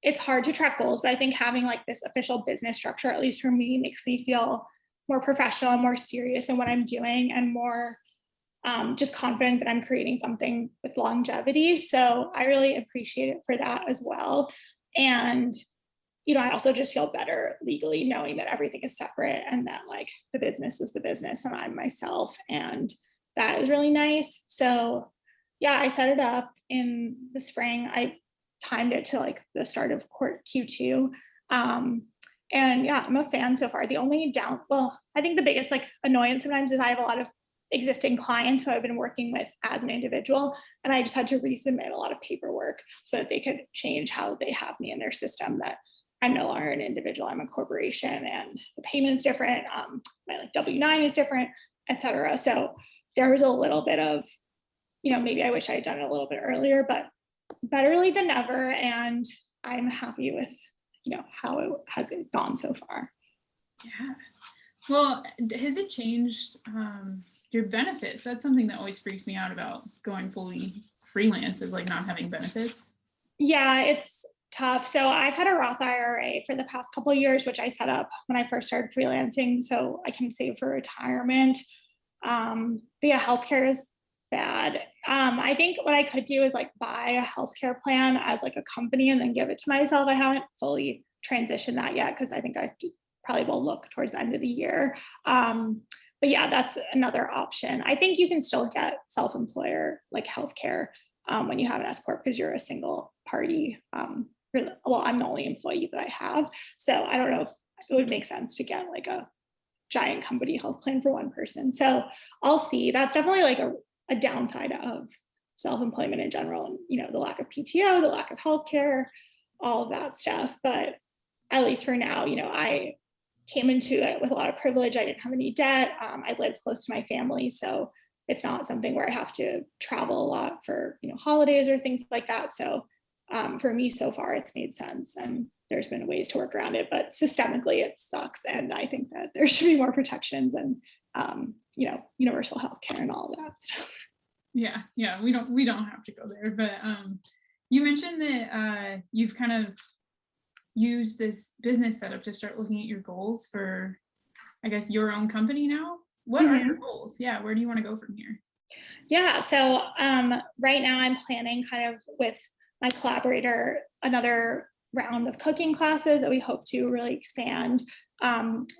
it's hard to track goals, but I think having like this official business structure, at least for me, makes me feel more professional, more serious in what I'm doing, and more just confident that I'm creating something with longevity. So I really appreciate it for that as well. And, you know, I also just feel better legally knowing that everything is separate and that like the business is the business and I'm myself. And that is really nice. So yeah, I set it up in the spring. I timed it to like the start of Q2. And yeah, I'm a fan so far. The only I think the biggest like annoyance sometimes is I have a lot of existing clients who I've been working with as an individual, and I just had to resubmit a lot of paperwork so that they could change how they have me in their system, that I'm no longer an individual, I'm a corporation, and the payment's different, my like W-9 is different, etc. So there was a little bit of, you know, maybe I wish I had done it a little bit earlier, but better late than never. And I'm happy with, you know, how it has gone so far. Yeah. Well, has it changed your benefits? That's something that always freaks me out about going fully freelance, is like not having benefits. Yeah, it's tough. So I've had a Roth IRA for the past couple of years, which I set up when I first started freelancing, so I can save for retirement. But yeah, healthcare is bad. I think what I could do is like buy a healthcare plan as like a company and then give it to myself. I haven't fully transitioned that yet because I think I probably will look towards the end of the year. But yeah, that's another option. I think you can still get self-employer like healthcare when you have an SCorp because you're a single party. Well, I'm the only employee that I have. So I don't know if it would make sense to get like a giant company health plan for one person. So I'll see. That's definitely like a downside of self-employment in general, and you know, the lack of PTO, the lack of healthcare, all of that stuff. But at least for now, you know, I came into it with a lot of privilege. I didn't have any debt. I lived close to my family, so it's not something where I have to travel a lot for, you know, holidays or things like that. So for me, so far, it's made sense, and there's been ways to work around it. But systemically, it sucks, and I think that there should be more protections and you know, universal health care and all of that stuff. Yeah, we don't have to go there. But you mentioned that you've kind of used this business setup to start looking at your goals for, I guess, your own company now. What are your goals? Yeah, where do you want to go from here? Yeah, so right now I'm planning kind of with my collaborator another round of cooking classes that we hope to really expand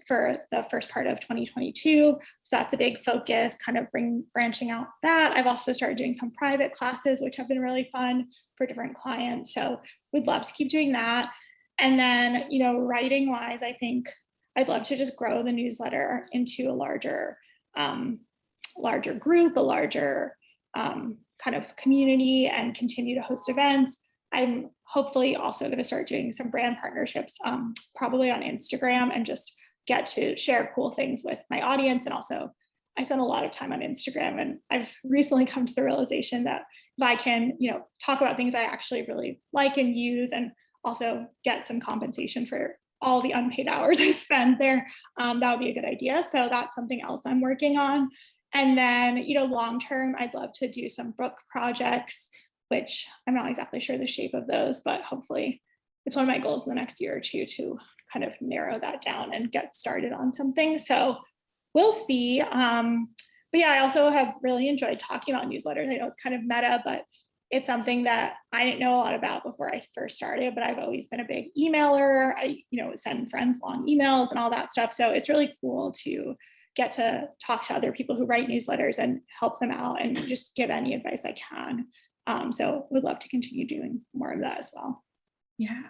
for the first part of 2022. So that's a big focus, kind of branching out that. I've also started doing some private classes, which have been really fun for different clients. So we'd love to keep doing that. And then, you know, writing wise, I think I'd love to just grow the newsletter into a larger group, a larger kind of community, and continue to host events. I'm hopefully also going to start doing some brand partnerships, probably on Instagram, and just get to share cool things with my audience. And also, I spend a lot of time on Instagram, and I've recently come to the realization that if I can, you know, talk about things I actually really like and use, and also get some compensation for all the unpaid hours I spend there, that would be a good idea. So that's something else I'm working on. And then, you know, long term, I'd love to do some book projects, which I'm not exactly sure the shape of those, but hopefully it's one of my goals in the next year or two to kind of narrow that down and get started on something. So we'll see. But yeah, I also have really enjoyed talking about newsletters. I know it's kind of meta, but it's something that I didn't know a lot about before I first started, but I've always been a big emailer. I, you know, send friends long emails and all that stuff. So it's really cool to get to talk to other people who write newsletters and help them out and just give any advice I can. So would love to continue doing more of that as well. Yeah.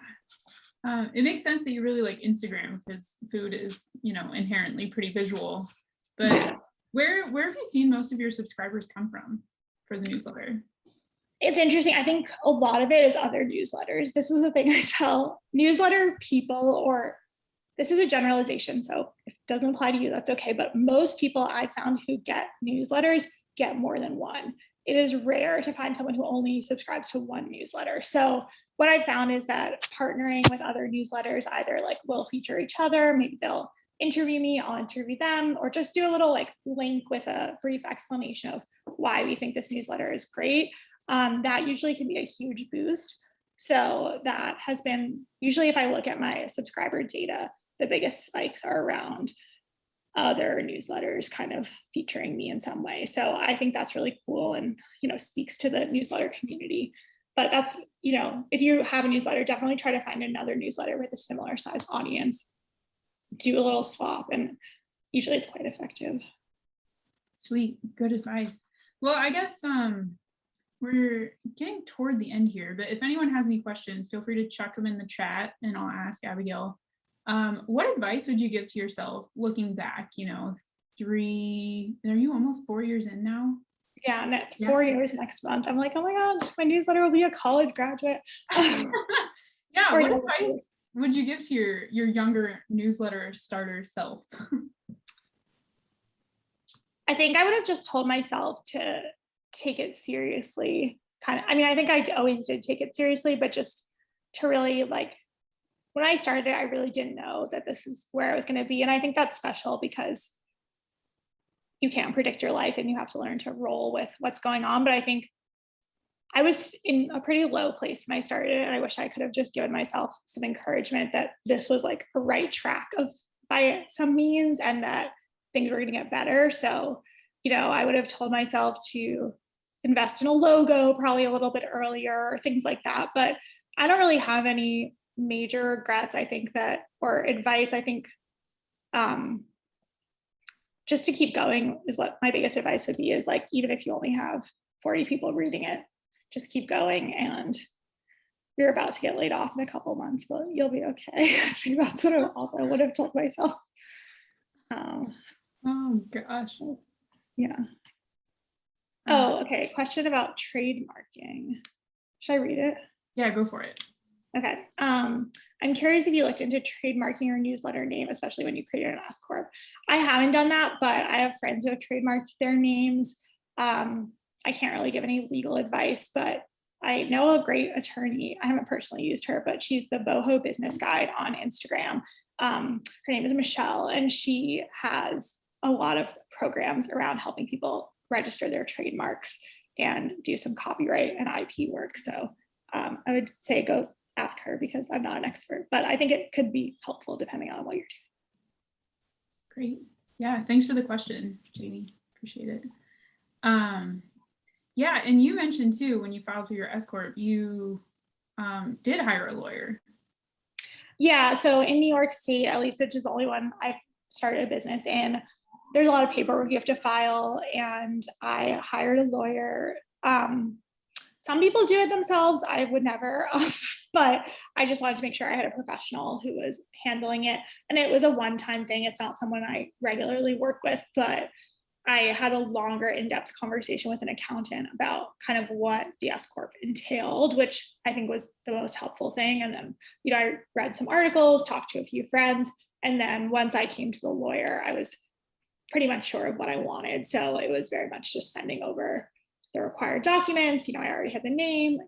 It makes sense that you really like Instagram because food is, you know, inherently pretty visual. But yes. Where have you seen most of your subscribers come from for the newsletter? It's interesting. I think a lot of it is other newsletters. This is the thing I tell newsletter people, or this is a generalization, so if it doesn't apply to you, that's okay. But most people I found who get newsletters get more than one. It is rare to find someone who only subscribes to one newsletter. So what I found is that partnering with other newsletters either like will feature each other, maybe they'll interview me, I'll interview them, or just do a little like link with a brief explanation of why we think this newsletter is great. That usually can be a huge boost. So that has been, usually if I look at my subscriber data, the biggest spikes are around other newsletters kind of featuring me in some way. So I think that's really cool and, speaks to the newsletter community. But that's, if you have a newsletter, definitely try to find another newsletter with a similar sized audience. Do a little swap, and usually it's quite effective. Sweet, good advice. Well, I guess we're getting toward the end here, but if anyone has any questions, feel free to chuck them in the chat and I'll ask Abigail. What advice would you give to yourself looking back, are you almost 4 years in now? Yeah, 4 years next month. I'm like, oh my God, my newsletter will be a college graduate. Yeah, what advice would you give to your younger newsletter starter self? I think I would have just told myself to take it seriously. I think I always did take it seriously, but just to really when I started, I really didn't know that this is where I was going to be. And I think that's special because you can't predict your life and you have to learn to roll with what's going on. But I think I was in a pretty low place when I started, and I wish I could have just given myself some encouragement that this was like a right track by some means, and that things were going to get better. So, I would have told myself to invest in a logo probably a little bit earlier, or things like that. But I don't really have any major regrets, I think, or advice. I think just to keep going is what my biggest advice would be, is even if you only have 40 people reading it, just keep going, and you're about to get laid off in a couple of months, but you'll be okay. I think that's what I also would have told myself. Oh gosh. Yeah. Oh, okay. Question about trademarking. Should I read it? Yeah, go for it. Okay. I'm curious if you looked into trademarking your newsletter name, especially when you created an SCorp. I haven't done that, but I have friends who have trademarked their names. I can't really give any legal advice, but I know a great attorney. I haven't personally used her, but she's the Boho Business Guide on Instagram. Her name is Michelle, and she has a lot of programs around helping people register their trademarks and do some copyright and IP work. So I would say go ask her, because I'm not an expert, but I think it could be helpful depending on what you're doing. Great. Yeah, thanks for the question, Jamie. Appreciate it. Yeah, and you mentioned too, when you filed for your SCorp, you did hire a lawyer. Yeah, so in New York State, at least, which is the only one I've started a business in, there's a lot of paperwork you have to file, and I hired a lawyer. Some people do it themselves. I would never, but I just wanted to make sure I had a professional who was handling it. And it was a one-time thing. It's not someone I regularly work with, but I had a longer in-depth conversation with an accountant about kind of what the SCorp entailed, which I think was the most helpful thing. And then, I read some articles, talked to a few friends. And then once I came to the lawyer, I was pretty much sure of what I wanted. So it was very much just sending over the required documents. I already had the name,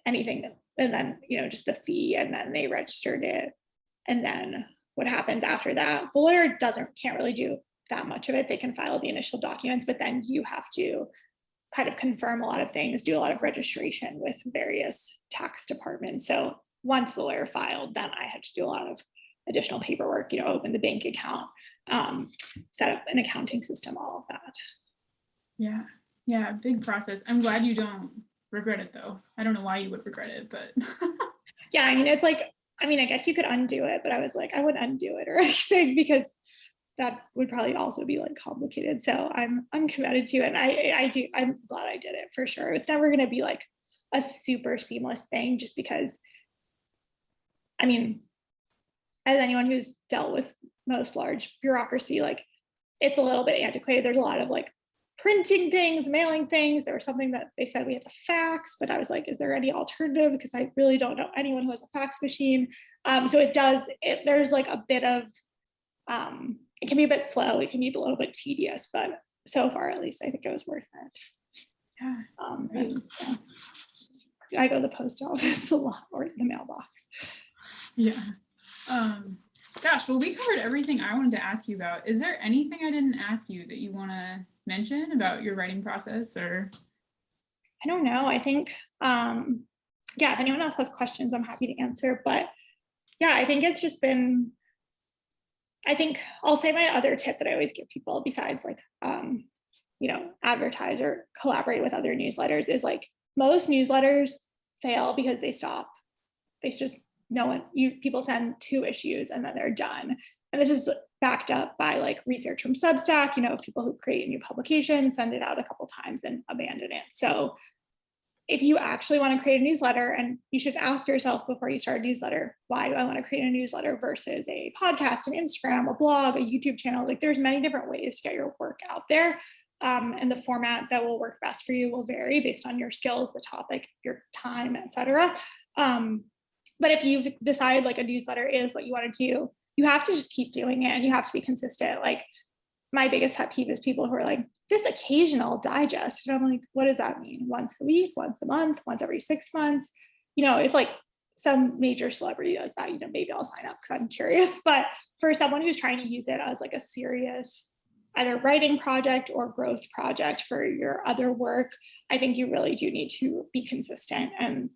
anything. And then, just the fee, and then they registered it. And then what happens after that, the lawyer can't really do that much of it. They can file the initial documents, but then you have to kind of confirm a lot of things, do a lot of registration with various tax departments. So once the lawyer filed, then I had to do a lot of additional paperwork, open the bank account, set up an accounting system, all of that. Yeah, big process. I'm glad you don't regret it though. I don't know why you would regret it, but yeah, it's I guess you could undo it, but I was like, I wouldn't undo it or anything, because that would probably also be complicated. So I'm committed to it. And I'm glad I did it, for sure. It's never going to be a super seamless thing, just because, as anyone who's dealt with most large bureaucracy, it's a little bit antiquated. There's a lot of printing things, mailing things. There was something that they said we had to fax, but I was like, is there any alternative? Because I really don't know anyone who has a fax machine. So there's a bit of, it can be a bit slow. It can be a little bit tedious, but so far, at least, I think it was worth it. Yeah. I go to the post office a lot, or the mailbox. Yeah. Gosh, well, we covered everything I wanted to ask you about. Is there anything I didn't ask you that you want to mention about your writing process? Or I don't know. I think, yeah, if anyone else has questions, I'm happy to answer. But yeah, I think it's just been, I think I'll say my other tip that I always give people besides like, advertise or collaborate with other newsletters is like most newsletters fail because they stop. They just, people send 2 issues and then they're done. And this is backed up by like research from Substack, people who create a new publication, send it out a couple times and abandon it. So if you actually want to create a newsletter, and you should ask yourself before you start a newsletter, why do I want to create a newsletter versus a podcast, an Instagram, a blog, a YouTube channel? Like there's many different ways to get your work out there. And the format that will work best for you will vary based on your skills, the topic, your time, etc. But if you've decided like a newsletter is what you want to do, you have to just keep doing it and you have to be consistent. Like my biggest pet peeve is people who are like, this occasional digest. And I'm like, what does that mean? Once a week, once a month, once every 6 months? If like some major celebrity does that, maybe I'll sign up because I'm curious. But for someone who's trying to use it as like a serious either writing project or growth project for your other work, I think you really do need to be consistent. And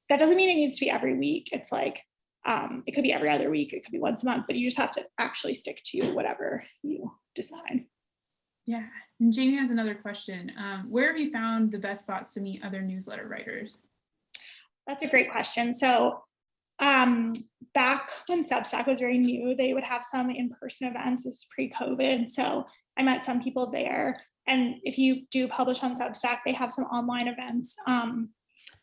that doesn't mean it needs to be every week. It's like, it could be every other week, it could be once a month, but you just have to actually stick to whatever you decide. yeah, and Jamie has another question. Where have you found the best spots to meet other newsletter writers? That's a great question. So back when Substack was very new, they would have some in-person events. This is pre-COVID. So I met some people there. And if you do publish on Substack, they have some online events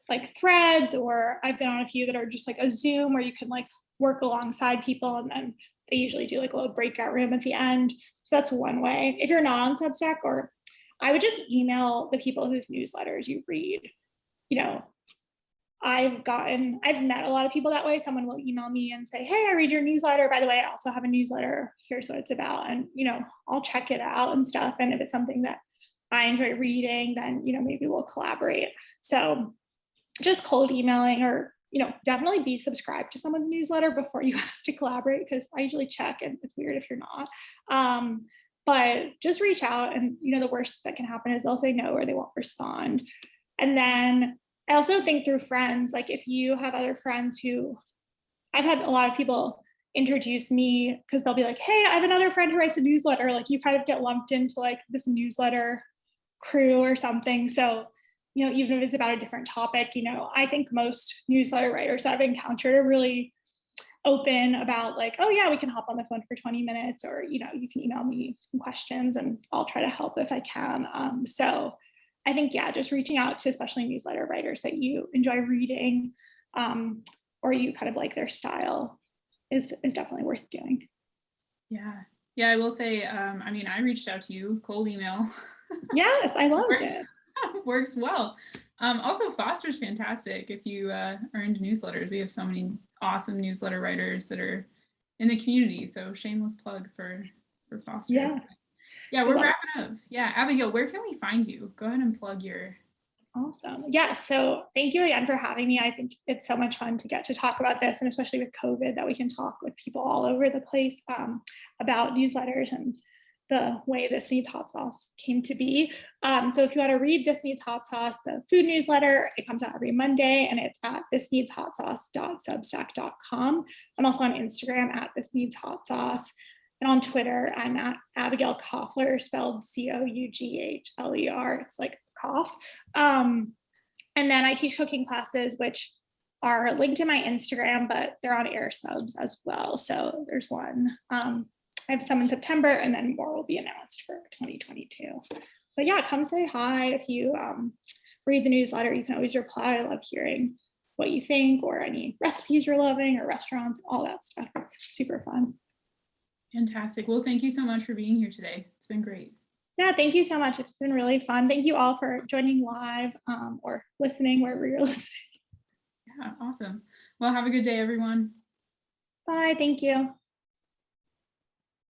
like Threads, or I've been on a few that are just like a Zoom where you can like work alongside people, and then they usually do like a little breakout room at the end. So that's one way. If you're not on Substack, or I would just email the people whose newsletters you read. I've met a lot of people that way. Someone will email me and say, hey, I read your newsletter. By the way, I also have a newsletter. Here's what it's about. And, I'll check it out and stuff. And if it's something that I enjoy reading, then, maybe we'll collaborate. So just cold emailing, or, definitely be subscribed to someone's newsletter before you ask to collaborate, because I usually check and it's weird if you're not. But just reach out, and, the worst that can happen is they'll say no or they won't respond. And then I also think through friends, like if you have other friends who, I've had a lot of people introduce me because they'll be like, hey, I have another friend who writes a newsletter. Like you kind of get lumped into like this newsletter crew or something. So, even if it's about a different topic, I think most newsletter writers that I've encountered are really open about like, oh yeah, we can hop on the phone for 20 minutes, or, you can email me some questions and I'll try to help if I can. So I think, yeah, just reaching out to especially newsletter writers that you enjoy reading, or you kind of like their style is definitely worth doing. Yeah, I will say, I reached out to you, cold email. Yes, I loved it. Works well. Also, Foster's fantastic if you are into newsletters. We have so many awesome newsletter writers that are in the community. So shameless plug for Foster. Yes. Yeah, we're wrapping up. Yeah, Abigail, where can we find you? Go ahead and plug your. Awesome. Yeah, so thank you again for having me. I think it's so much fun to get to talk about this, and especially with COVID, that we can talk with people all over the place about newsletters and the way This Needs Hot Sauce came to be. So if you want to read This Needs Hot Sauce, the food newsletter, it comes out every Monday, and it's at thisneedshotsauce.substack.com. I'm also on Instagram at thisneedshotsauce. And on Twitter, I'm at Abigail Koffler, spelled Coughtler. It's like cough. And then I teach cooking classes, which are linked in my Instagram, but they're on Air Subs as well. So there's one. I have some in September, and then more will be announced for 2022. But yeah, come say hi. If you read the newsletter, you can always reply. I love hearing what you think, or any recipes you're loving, or restaurants, all that stuff. It's super fun. Fantastic. Well, thank you so much for being here today. It's been great. Yeah, thank you so much. It's been really fun. Thank you all for joining live or listening wherever you're listening. Yeah, awesome. Well, have a good day, everyone. Bye. Thank you.